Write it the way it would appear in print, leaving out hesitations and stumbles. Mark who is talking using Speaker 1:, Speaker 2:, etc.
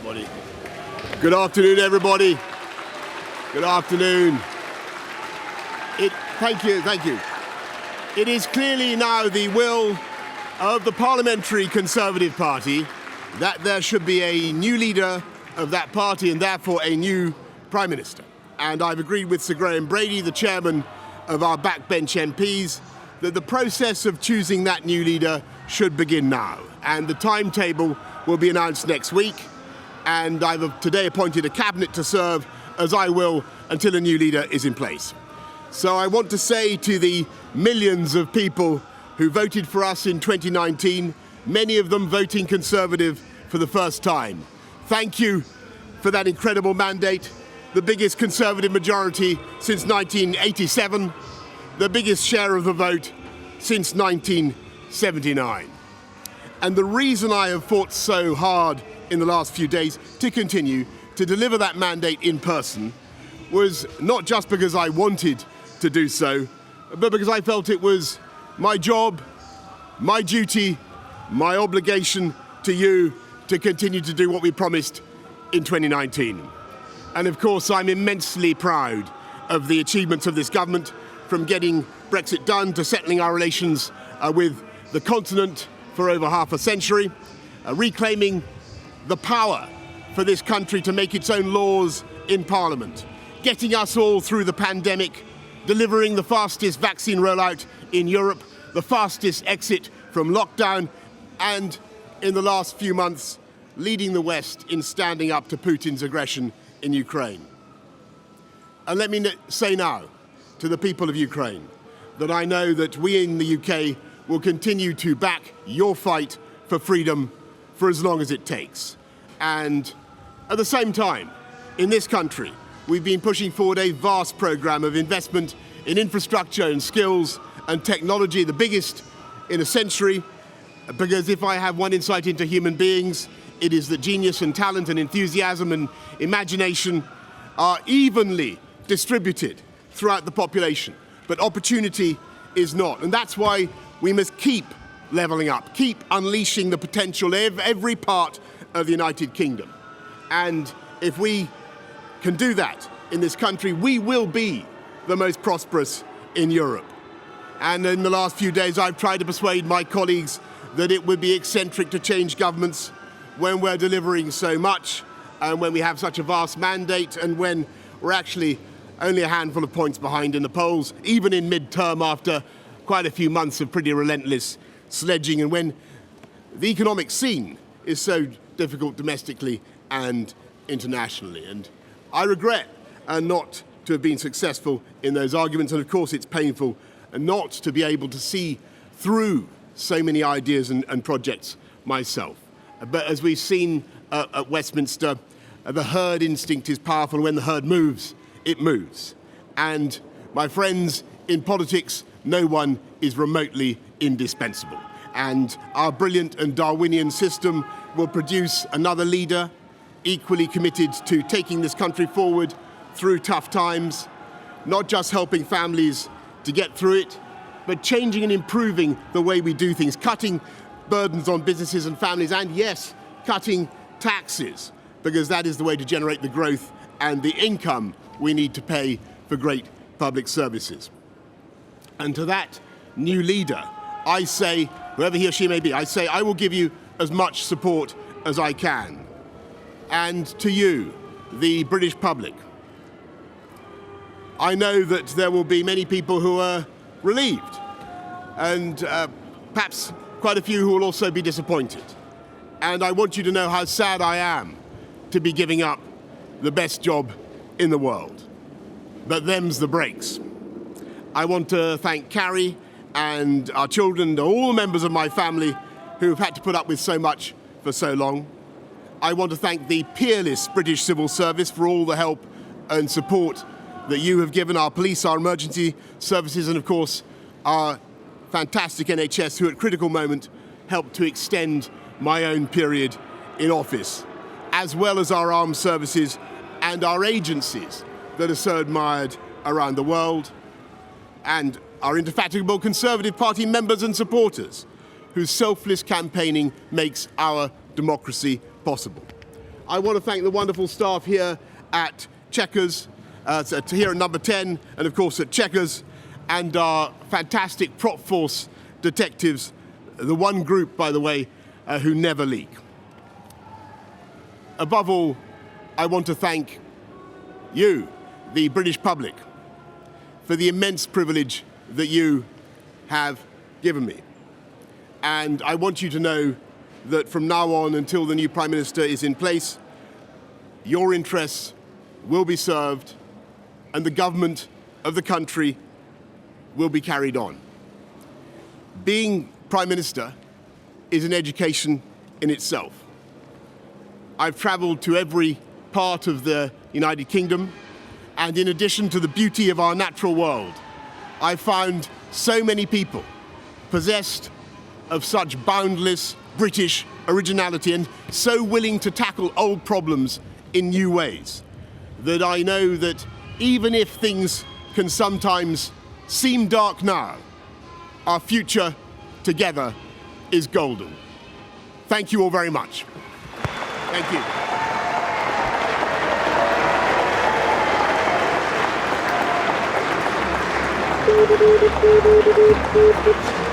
Speaker 1: everybody. Good afternoon, everybody. Good afternoon. Thank you. It is clearly now the will of the Parliamentary Conservative Party that there should be a new leader of that party and therefore a new Prime Minister. And I've agreed with Sir Graham Brady, the chairman of our backbench MPs, that the process of choosing that new leader should begin now. And the timetable will be announced next week. And I've today appointed a cabinet to serve, as I will, until a new leader is in place. So I want to say to the millions of people who voted for us in 2019, many of them voting Conservative for the first time, thank you for that incredible mandate, the biggest Conservative majority since 1987, the biggest share of the vote since 1979. And the reason I have fought so hard in the last few days to continue to deliver that mandate in person was not just because I wanted to do so, but because I felt it was my job, my duty, my obligation to you to continue to do what we promised in 2019. And of course, I'm immensely proud of the achievements of this government, from getting Brexit done to settling our relations with the continent for over half a century, reclaiming the power for this country to make its own laws in Parliament, getting us all through the pandemic, delivering the fastest vaccine rollout in Europe, the fastest exit from lockdown, and in the last few months, leading the West in standing up to Putin's aggression in Ukraine. And let me say now to the people of Ukraine that I know that we in the UK will continue to back your fight for freedom for as long as it takes. And at the same time, in this country, we've been pushing forward a vast programme of investment in infrastructure and skills and technology, the biggest in a century, because if I have one insight into human beings, it is that genius and talent and enthusiasm and imagination are evenly distributed throughout the population, but opportunity is not. And that's why we must keep levelling up, keep unleashing the potential of every part of the United Kingdom. And if we can do that in this country, we will be the most prosperous in Europe. And in the last few days, I've tried to persuade my colleagues that it would be eccentric to change governments when we're delivering so much, and when we have such a vast mandate, and when we're actually only a handful of points behind in the polls, even in mid-term after quite a few months of pretty relentless sledging, and when the economic scene is so difficult domestically and internationally. And I regret not to have been successful in those arguments, and of course it's painful not to be able to see through so many ideas and projects myself. But as we've seen at Westminster, the herd instinct is powerful. When the herd moves, it moves. And my friends, in politics, no one is remotely indispensable. And our brilliant and Darwinian system will produce another leader equally committed to taking this country forward through tough times, not just helping families to get through it, but changing and improving the way we do things, cutting burdens on businesses and families, and yes, cutting taxes, because that is the way to generate the growth and the income we need to pay for great public services. And to that new leader, I say, whoever he or she may be, I say I will give you as much support as I can. And to you, the British public, I know that there will be many people who are relieved, and perhaps quite a few who will also be disappointed. And I want you to know how sad I am to be giving up the best job in the world. But them's the breaks. I want to thank Carrie and our children and all the members of my family who have had to put up with so much for so long. I want to thank the peerless British Civil Service for all the help and support that you have given our police, our emergency services, and of course our fantastic NHS, who at critical moment helped to extend my own period in office, as well as our armed services and our agencies that are so admired around the world, and our indefatigable Conservative Party members and supporters, whose selfless campaigning makes our democracy possible. I want to thank the wonderful staff here at Chequers, here at Number 10, and of course at Chequers, and our fantastic prop force detectives, the one group, by the way, who never leak. Above all, I want to thank you, the British public, for the immense privilege that you have given me. And I want you to know that from now on until the new Prime Minister is in place, your interests will be served and the government of the country will be carried on. Being Prime Minister is an education in itself. I've travelled to every part of the United Kingdom, and in addition to the beauty of our natural world, I've found so many people possessed of such boundless British originality and so willing to tackle old problems in new ways that I know that even if things can sometimes seem dark now, our future together is golden. Thank you all very much. Thank you.